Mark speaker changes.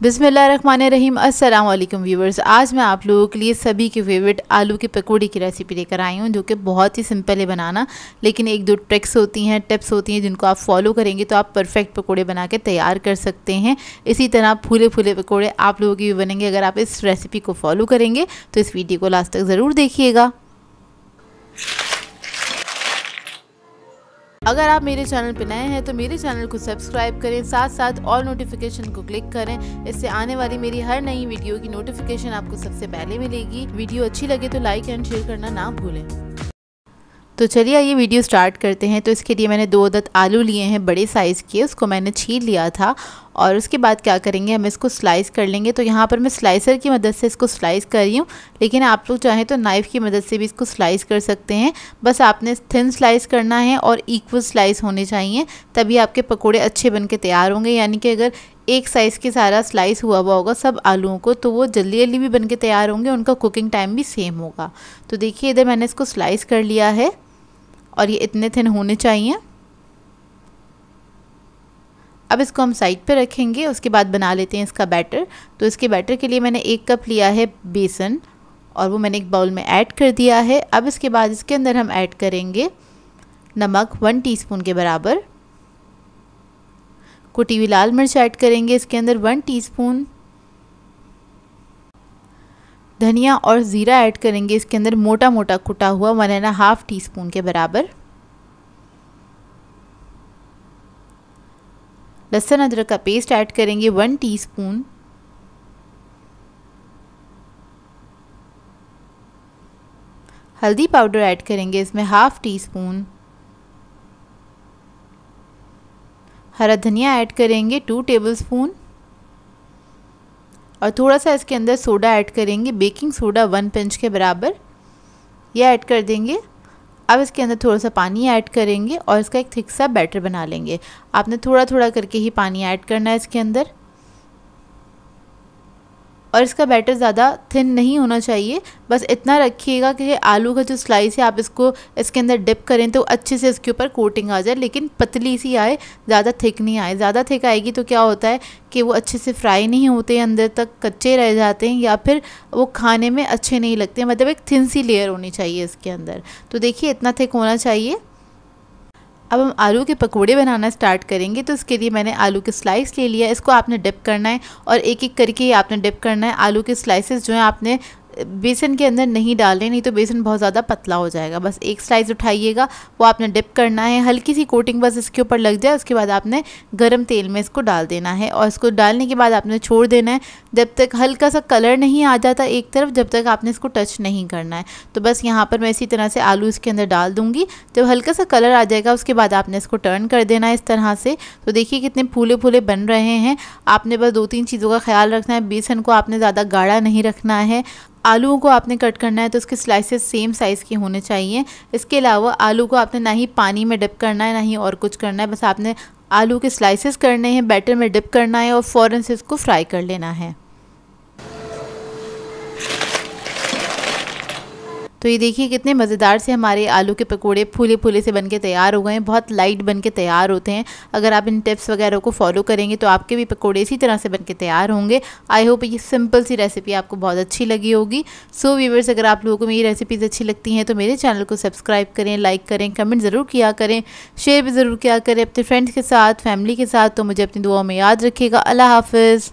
Speaker 1: बिस्मिल्लाहिर्रहमानिर्रहीम। अस्सलाम वालेकुम व्यूवर्स। आज मैं आप लोगों के लिए सभी के फेवरेट आलू की पकौड़ी की रेसिपी लेकर आई हूँ, जो कि बहुत ही सिंपल है बनाना, लेकिन एक दो ट्रिक्स होती हैं, टिप्स होती हैं, जिनको आप फॉलो करेंगे तो आप परफेक्ट पकौड़े बना के तैयार कर सकते हैं। इसी तरह फूले फूले पकौड़े आप लोगों के भी बनेंगे अगर आप इस रेसिपी को फॉलो करेंगे। तो इस वीडियो को लास्ट तक ज़रूर देखिएगा। अगर आप मेरे चैनल पर नए हैं तो मेरे चैनल को सब्सक्राइब करें, साथ साथ ऑल नोटिफिकेशन को क्लिक करें। इससे आने वाली मेरी हर नई वीडियो की नोटिफिकेशन आपको सबसे पहले मिलेगी। वीडियो अच्छी लगे तो लाइक एंड शेयर करना ना भूलें। तो चलिए ये वीडियो स्टार्ट करते हैं। तो इसके लिए मैंने 2 अदद आलू लिए हैं बड़े साइज़ के, उसको मैंने छील लिया था। और उसके बाद क्या करेंगे, हम इसको स्लाइस कर लेंगे। तो यहाँ पर मैं स्लाइसर की मदद से इसको स्लाइस कर रही हूँ, लेकिन आप लोग चाहें तो नाइफ़ की मदद से भी इसको स्लाइस कर सकते हैं। बस आपने थिन स्लाइस करना है और इक्वल स्लाइस होने चाहिए, तभी आपके पकोड़े अच्छे बन के तैयार होंगे। यानी कि अगर एक साइज़ के सारा स्लाइस हुआ होगा सब आलूओं को, तो वो जल्दी जल्दी भी बन के तैयार होंगे, उनका कुकिंग टाइम भी सेम होगा। तो देखिए इधर मैंने इसको स्लाइस कर लिया है और ये इतने थिन होने चाहिए। अब इसको हम साइड पे रखेंगे। उसके बाद बना लेते हैं इसका बैटर। तो इसके बैटर के लिए मैंने 1 कप लिया है बेसन और वो मैंने एक बाउल में ऐड कर दिया है। अब इसके बाद इसके अंदर हम ऐड करेंगे नमक 1 टीस्पून के बराबर, कुटी हुई लाल मिर्च ऐड करेंगे इसके अंदर 1 टीस्पून, धनिया और ज़ीरा ऐड करेंगे इसके अंदर मोटा मोटा कुटा हुआ 1.5 टीस्पून के बराबर, लहसुन अदरक का पेस्ट ऐड करेंगे 1 टीस्पून, हल्दी पाउडर ऐड करेंगे इसमें 1/2 टीस्पून, हरा धनिया ऐड करेंगे 2 टेबलस्पून और थोड़ा सा इसके अंदर सोडा ऐड करेंगे, बेकिंग सोडा 1 पिंच के बराबर, यह ऐड कर देंगे। अब इसके अंदर थोड़ा सा पानी ऐड करेंगे और इसका एक थिक सा बैटर बना लेंगे। आपने थोड़ा थोड़ा करके ही पानी ऐड करना है इसके अंदर, और इसका बैटर ज़्यादा थिन नहीं होना चाहिए। बस इतना रखिएगा कि आलू का जो स्लाइस है आप इसको इसके अंदर डिप करें तो अच्छे से इसके ऊपर कोटिंग आ जाए, लेकिन पतली सी आए, ज़्यादा थिक नहीं आए। ज़्यादा थिक आएगी तो क्या होता है कि वो अच्छे से फ्राई नहीं होते, अंदर तक कच्चे रह जाते हैं या फिर वो खाने में अच्छे नहीं लगते। मतलब एक थिन सी लेयर होनी चाहिए इसके अंदर। तो देखिए इतना थिक होना चाहिए। अब हम आलू के पकोड़े बनाना स्टार्ट करेंगे। तो इसके लिए मैंने आलू के स्लाइस ले लिया, इसको आपने डिप करना है और एक एक करके ही आपने डिप करना है। आलू के स्लाइसेस जो हैं आपने बेसन के अंदर नहीं डालने, नहीं तो बेसन बहुत ज़्यादा पतला हो जाएगा। बस एक स्लाइस उठाइएगा, वो आपने डिप करना है, हल्की सी कोटिंग बस इसके ऊपर लग जाए। उसके बाद आपने गरम तेल में इसको डाल देना है और इसको डालने के बाद आपने छोड़ देना है जब तक हल्का सा कलर नहीं आ जाता एक तरफ, जब तक आपने इसको टच नहीं करना है। तो बस यहाँ पर मैं इसी तरह से आलू इसके अंदर डाल दूँगी। जब हल्का सा कलर आ जाएगा उसके बाद आपने इसको टर्न कर देना है इस तरह से। तो देखिए कितने फूले फूले बन रहे हैं। आपने बस 2-3 चीज़ों का ख्याल रखना है। बेसन को आपने ज़्यादा गाढ़ा नहीं रखना है, आलूओं को आपने कट करना है तो उसके स्लाइसेस सेम साइज़ के होने चाहिए। इसके अलावा आलू को आपने ना ही पानी में डिप करना है ना ही और कुछ करना है, बस आपने आलू के स्लाइसेस करने हैं, बैटर में डिप करना है और फ़ौरन से इसको फ्राई कर लेना है। तो ये देखिए कितने मज़ेदार से हमारे आलू के पकोड़े फूले फूले से बनके तैयार हो गए हैं। बहुत लाइट बनके तैयार होते हैं। अगर आप इन टिप्स वगैरह को फॉलो करेंगे तो आपके भी पकोड़े इसी तरह से बनके तैयार होंगे। आई होप ये सिंपल सी रेसिपी आपको बहुत अच्छी लगी होगी। सो व्यूअर्स, अगर आप लोगों को मेरी रेसिपीज़ अच्छी लगती हैं तो मेरे चैनल को सब्सक्राइब करें, लाइक करें, कमेंट ज़रूर किया करें, शेयर भी ज़रूर किया करें अपने फ्रेंड्स के साथ, फैमिली के साथ। तो मुझे अपनी दुआओं में याद रखिएगा। अल्लाह हाफ़िज़।